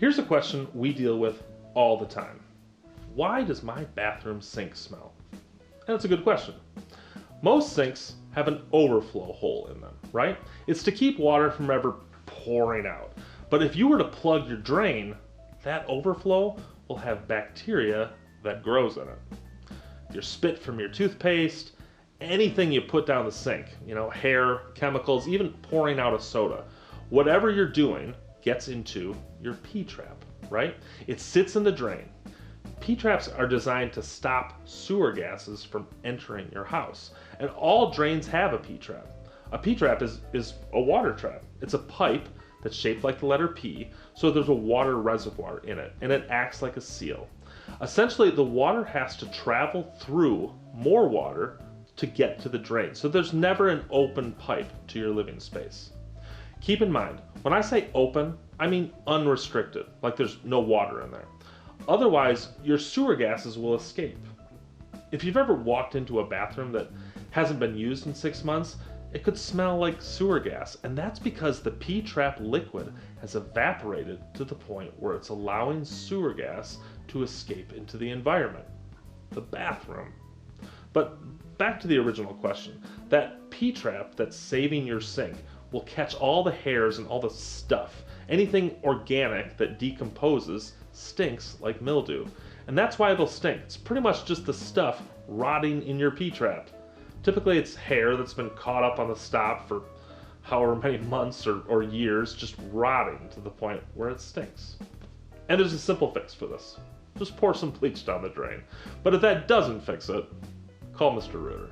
Here's a question we deal with all the time. Why does my bathroom sink smell? And it's a good question. Most sinks have an overflow hole in them, right? It's to keep water from ever pouring out. But if you were to plug your drain, that overflow will have bacteria that grows in it. Your spit from your toothpaste, anything you put down the sink, hair, chemicals, even pouring out a soda, whatever you're doing gets into your P-trap, right? It sits in the drain. P-traps are designed to stop sewer gases from entering your house. And all drains have a P-trap. A P-trap is a water trap. It's a pipe that's shaped like the letter P, so there's a water reservoir in it, and it acts like a seal. Essentially, the water has to travel through more water to get to the drain, so there's never an open pipe to your living space. Keep in mind, when I say open, I mean unrestricted, like there's no water in there. Otherwise, your sewer gases will escape. If you've ever walked into a bathroom that hasn't been used in 6 months, it could smell like sewer gas, and that's because the P-trap liquid has evaporated to the point where it's allowing sewer gas to escape into the environment, the bathroom. But back to the original question, that P-trap that's saving your sink will catch all the hairs and all the stuff. Anything organic that decomposes stinks like mildew. And that's why it'll stink. It's pretty much just the stuff rotting in your P-trap. Typically it's hair that's been caught up on the stop for however many months or years, just rotting to the point where it stinks. And there's a simple fix for this. Just pour some bleach down the drain. But if that doesn't fix it, call Mr. Rooter.